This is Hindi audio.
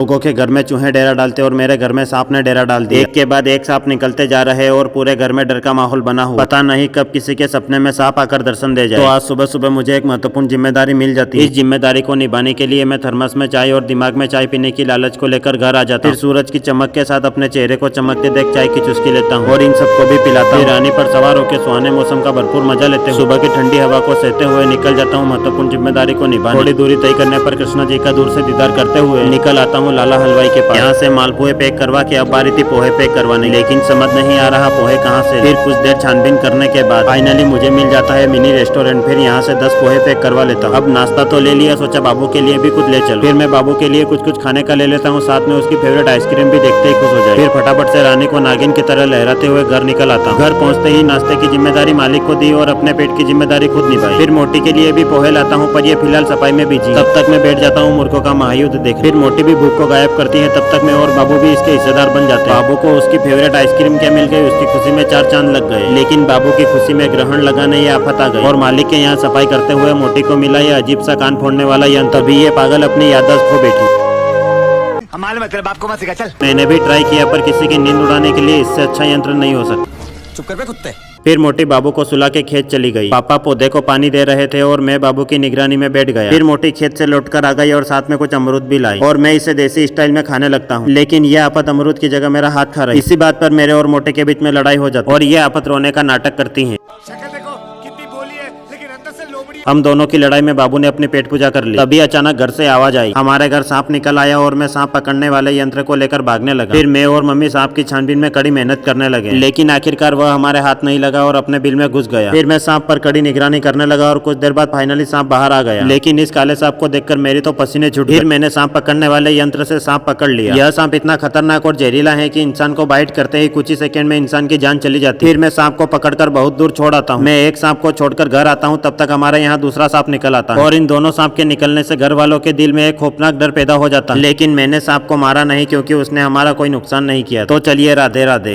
लोगों के घर में चूहे डेरा डालते और मेरे घर में सांप ने डेरा डाल दिया। एक के बाद एक सांप निकलते जा रहे और पूरे घर में डर का माहौल बना हुआ। पता नहीं कब किसी के सपने में सांप आकर दर्शन दे जाए। तो आज सुबह सुबह मुझे एक महत्वपूर्ण जिम्मेदारी मिल जाती है। इस जिम्मेदारी को निभाने के लिए मैं थर्मस में चाय और दिमाग में चाय पीने की लालच को लेकर घर आ जाता हूँ। फिर सूरज की चमक के साथ अपने चेहरे को चमकते देख चाय की चुस्की लेता हूँ और इन सबको भी पिलाता हूँ। रानी पर सवार होकर सुहाने मौसम का भरपूर मजा लेते हुए सुबह की ठंडी हवा को सहते हुए निकल जाता हूँ महत्वपूर्ण जिम्मेदारी को निभाने। थोड़ी दूरी तय करने पर कृष्णा जी का दूर से दीदार करते हुए निकल आता हूँ लाला हलवाई के पास। यहाँ से मालपुए पैक करवा के अब बारी थी पोहे पैक करवाने, लेकिन समझ नहीं आ रहा पोहे कहाँ से। फिर कुछ देर छानबीन करने के बाद फाइनली मुझे मिल जाता है मिनी रेस्टोरेंट। फिर यहाँ से 10 पोहे पैक करवा लेता हूँ। अब नाश्ता तो ले लिया, सोचा बाबू के लिए भी कुछ ले चलो। फिर मैं बाबू के लिए कुछ खाने का ले लेता हूँ, साथ में उसकी फेवरेट आइसक्रीम भी देखते ही खुश हो जाए। फिर फटाफट से रानी को नागिन की तरह लहराते हुए घर निकल आता हूँ। घर पहुँचते ही नाश्ते की जिम्मेदारी मालिक को दी और अपने पेट की जिम्मेदारी खुद निभाई। फिर मोटी के लिए भी पोहे लाता हूँ, पर ये फिलहाल सफाई में बिजी। तब तक मैं बैठ जाता हूँ मुर्गों का महायुद्ध देख। फिर मोटी भी भूख को गायब करती है, तब तक मैं और बाबू भी इसके हिस्सेदार बन जाते हैं। बाबू को उसकी फेवरेट आइसक्रीम क्या मिल गई, उसकी खुशी में 4 चांद लग गए। लेकिन बाबू की खुशी में ग्रहण लगाने ये आफत आ गई और मालिक के यहाँ सफाई करते हुए मोटी को मिला ये अजीब सा कान फोड़ने वाला यंत्र। तभी ये पागल अपनी याददाश्त खो बैठी। हमारे मतलब बाप को मत सिखा, चल। मैंने भी ट्राई किया, पर किसी की नींद उड़ाने के लिए इससे अच्छा यंत्र नहीं हो सकता। चुप कर बे कुत्ते। फिर मोटी बाबू को सुला के खेत चली गई। पापा पौधे को पानी दे रहे थे और मैं बाबू की निगरानी में बैठ गया। फिर मोटी खेत से लौटकर आ गई और साथ में कुछ अमरूद भी लाई और मैं इसे देसी स्टाइल में खाने लगता हूँ। लेकिन यह आफत अमरूद की जगह मेरा हाथ खा रही। इसी बात पर मेरे और मोटे के बीच में लड़ाई हो जाती और यह आफत रोने का नाटक करती है। शक्ल देखो कितनी भोली है, लेकिन अंदर से लोमड़ी। हम दोनों की लड़ाई में बाबू ने अपनी पेट पूजा कर ली। तभी अचानक घर से आवाज आई। हमारे घर सांप निकल आया और मैं सांप पकड़ने वाले यंत्र को लेकर भागने लगा। फिर मैं और मम्मी सांप की छानबीन में कड़ी मेहनत करने लगे, लेकिन आखिरकार वह हमारे हाथ नहीं लगा और अपने बिल में घुस गया। फिर मैं सांप पर कड़ी निगरानी करने लगा और कुछ देर बाद फाइनली सांप बाहर आ गया। लेकिन इस काले सांप को देखकर मेरी तो पसीने छूट गए। फिर मैंने सांप पकड़ने वाले यंत्र से सांप पकड़ लिया। यह सांप इतना खतरनाक और जहरीला है कि इंसान को बाइट करते ही कुछ ही सेकंड में इंसान की जान चली जाती है। फिर मैं सांप को पकड़कर बहुत दूर छोड़ आता हूँ। मैं एक सांप को छोड़कर घर आता हूँ, तब तक हमारे यहाँ दूसरा सांप निकल आता है और इन दोनों सांप के निकलने से घर वालों के दिल में एक खौफनाक डर पैदा हो जाता है। लेकिन मैंने सांप को मारा नहीं, क्योंकि उसने हमारा कोई नुकसान नहीं किया। तो चलिए राधे राधे।